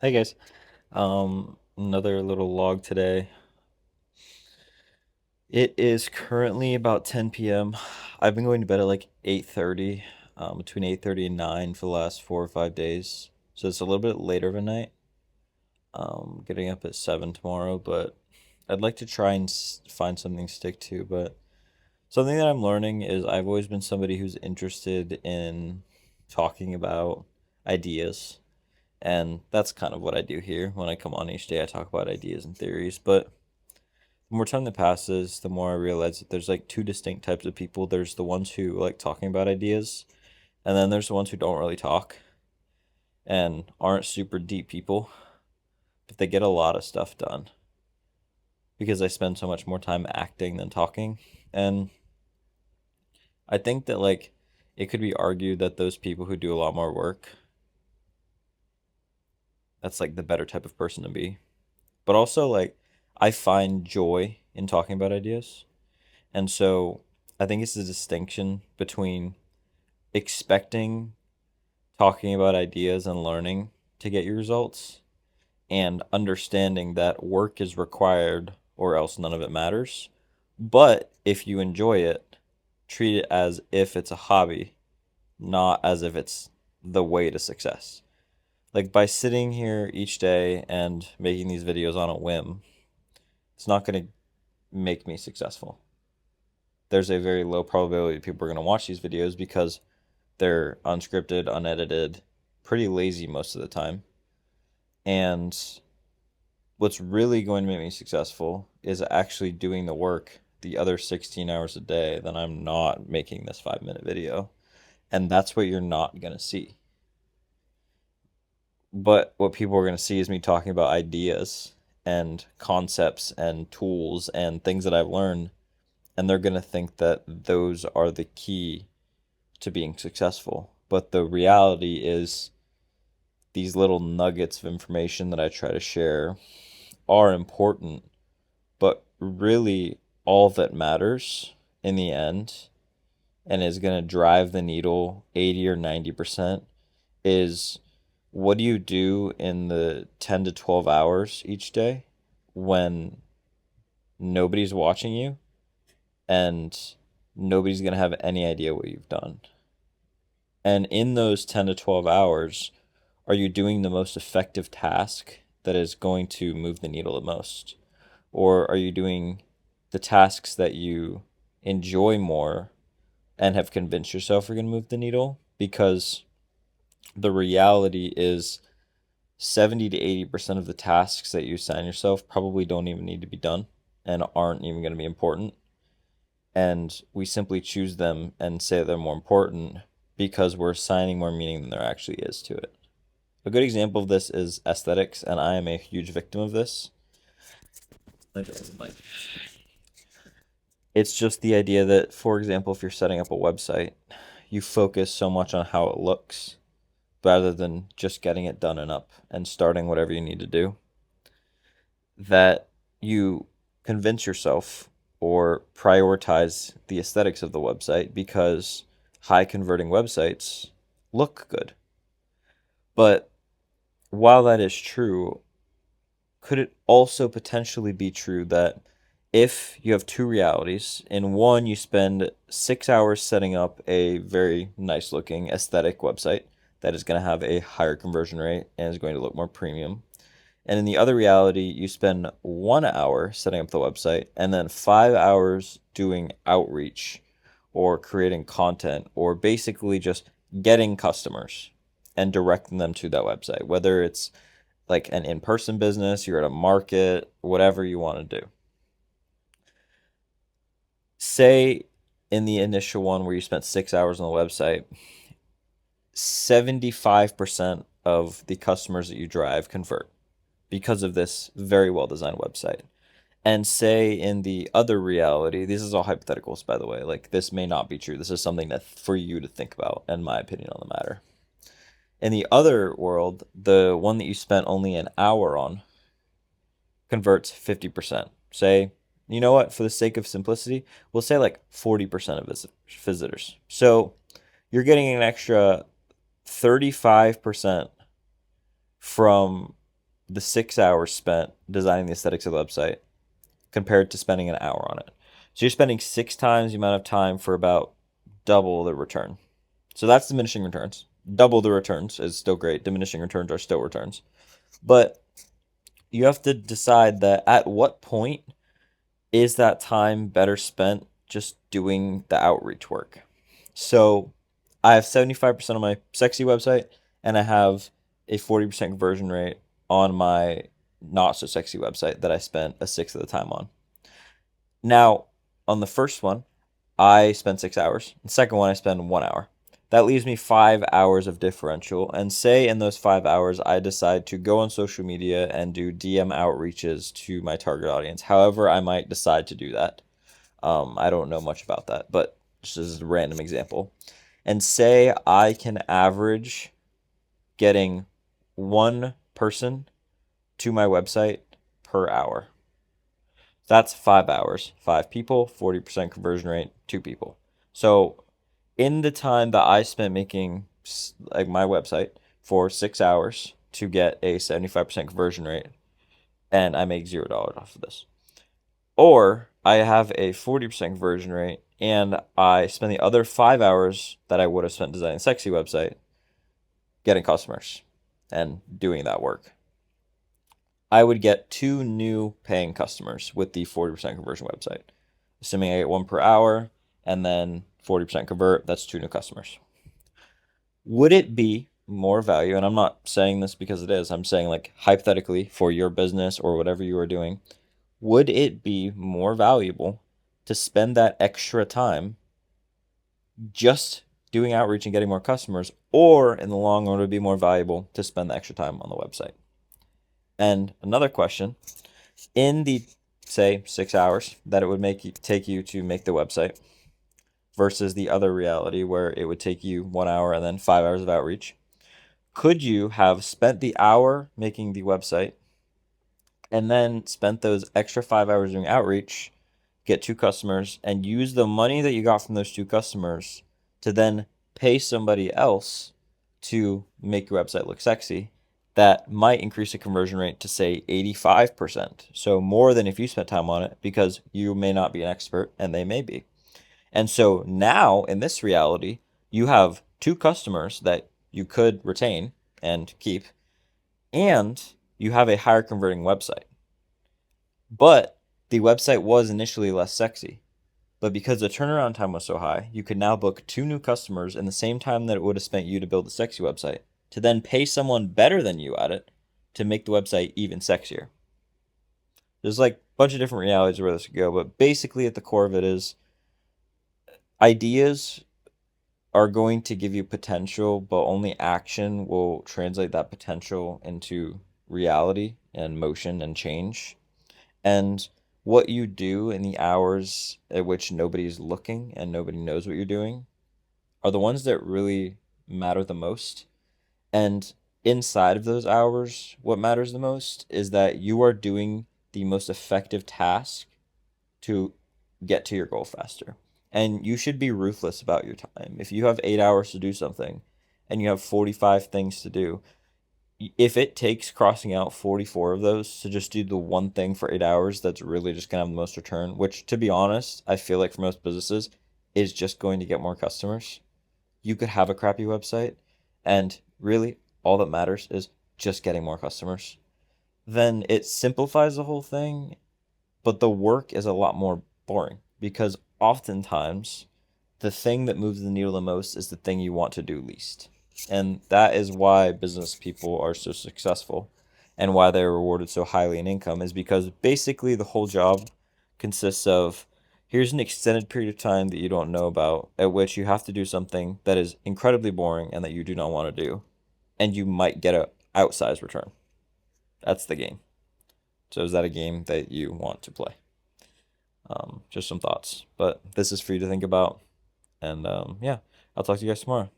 Hey guys. Another little log today. It is currently about 10 p.m. I've been going to bed at like 8:30, between 8:30 and 9 for the last 4 or 5 days. So it's a little bit later of a night. Getting up at 7 tomorrow, but I'd like to try and find something to stick to. But something that I'm learning is I've always been somebody who's interested in talking about ideas. And that's kind of what I do here. When I come on each day, I talk about ideas and theories. But the more time that passes, the more I realize that there's like two distinct types of people. There's the ones who like talking about ideas, and then there's the ones who don't really talk and aren't super deep people, but they get a lot of stuff done because I spend so much more time acting than talking. And I think that like it could be argued that those people who do a lot more work, that's like the better type of person to be. But also like I find joy in talking about ideas. And so I think it's a distinction between expecting talking about ideas and learning to get your results and understanding that work is required or else none of it matters. But if you enjoy it, treat it as if it's a hobby, not as if it's the way to success. Like by sitting here each day and making these videos on a whim, it's not going to make me successful. There's a very low probability people are going to watch these videos because they're unscripted, unedited, pretty lazy most of the time. And what's really going to make me successful is actually doing the work the other 16 hours a day that I'm not making this 5 minute video. And that's what you're not going to see. But what people are going to see is me talking about ideas and concepts and tools and things that I've learned. And they're going to think that those are the key to being successful. But the reality is, these little nuggets of information that I try to share are important, but really all that matters in the end and is going to drive the needle 80 or 90% is what do you do in the 10 to 12 hours each day when nobody's watching you and nobody's going to have any idea what you've done. And in those 10 to 12 hours, are you doing the most effective task that is going to move the needle the most? Or are you doing the tasks that you enjoy more and have convinced yourself are going to move the needle? Because the reality is 70 to 80% of the tasks that you assign yourself probably don't even need to be done and aren't even going to be important. And we simply choose them and say they're more important because we're assigning more meaning than there actually is to it. A good example of this is aesthetics, and I am a huge victim of this. It's just the idea that, for example, if you're setting up a website, you focus so much on how it looks rather than just getting it done and up and starting whatever you need to do, that you convince yourself or prioritize the aesthetics of the website because high converting websites look good. But while that is true, could it also potentially be true that if you have two realities, in one you spend 6 hours setting up a very nice looking aesthetic website that is going to have a higher conversion rate and is going to look more premium, and in the other reality you spend 1 hour setting up the website and then 5 hours doing outreach or creating content or basically just getting customers and directing them to that website, whether it's like an in-person business, you're at a market, whatever you want to do. Say in the initial one where you spent 6 hours on the website, 75% of the customers that you drive convert because of this very well designed website. And say in the other reality, this is all hypotheticals, by the way, like this may not be true. This is something that for you to think about, and my opinion on the matter. In the other world, the one that you spent only an hour on converts 50%. Say, you know what, for the sake of simplicity, we'll say like 40% of visitors. So you're getting an extra 35% from the 6 hours spent designing the aesthetics of the website compared to spending an hour on it. So you're spending 6 times the amount of time for about double the return. So that's diminishing returns. Double the returns is still great. Diminishing returns are still returns. But you have to decide that at what point is that time better spent just doing the outreach work. So I have 75% on my sexy website, and I have a 40% conversion rate on my not so sexy website that I spent a sixth of the time on. Now, on the first one, I spend 6 hours. The second one, I spend 1 hour. That leaves me 5 hours of differential. And say in those 5 hours, I decide to go on social media and do DM outreaches to my target audience. However, I might decide to do that. I don't know much about that, but just as a random example. And say I can average getting one person to my website per hour. That's 5 hours. 5 people, 40% conversion rate, 2 people. So in the time that I spent making like my website for 6 hours to get a 75% conversion rate, and I make $0 off of this. Or I have a 40% conversion rate and I spend the other 5 hours that I would have spent designing a sexy website getting customers and doing that work. I would get 2 new paying customers with the 40% conversion website. Assuming I get one per hour and then 40% convert, that's 2 new customers. Would it be more value? And I'm not saying this because it is, I'm saying like hypothetically for your business or whatever you are doing, would it be more valuable to spend that extra time just doing outreach and getting more customers, or in the long run, would it be more valuable to spend the extra time on the website? And another question, in the, say, 6 hours that it would take you to make the website versus the other reality where it would take you 1 hour and then 5 hours of outreach, could you have spent the hour making the website and then spent those extra 5 hours doing outreach, get 2 customers, and use the money that you got from those 2 customers to then pay somebody else to make your website look sexy? That might increase the conversion rate to say 85%. So more than if you spent time on it, because you may not be an expert and they may be. And so now in this reality, you have 2 customers that you could retain and keep, and you have a higher converting website. But the website was initially less sexy. But because the turnaround time was so high, you could now book 2 new customers in the same time that it would have spent you to build the sexy website, to then pay someone better than you at it to make the website even sexier. There's like a bunch of different realities where this could go, but basically at the core of it is ideas are going to give you potential, but only action will translate that potential into reality and motion and change. And what you do in the hours at which nobody's looking and nobody knows what you're doing are the ones that really matter the most. And inside of those hours, what matters the most is that you are doing the most effective task to get to your goal faster. And you should be ruthless about your time. If you have 8 hours to do something and you have 45 things to do, if it takes crossing out 44 of those to just do the one thing for 8 hours that's really just going to have the most return, which to be honest, I feel like for most businesses is just going to get more customers. You could have a crappy website and really all that matters is just getting more customers. Then it simplifies the whole thing, but the work is a lot more boring because oftentimes the thing that moves the needle the most is the thing you want to do least. And that is why business people are so successful and why they're rewarded so highly in income, is because basically the whole job consists of here's an extended period of time that you don't know about at which you have to do something that is incredibly boring and that you do not want to do, and you might get a outsized return. That's the game. So is that a game that you want to play? Just some thoughts, but this is for you to think about. And yeah, I'll talk to you guys tomorrow.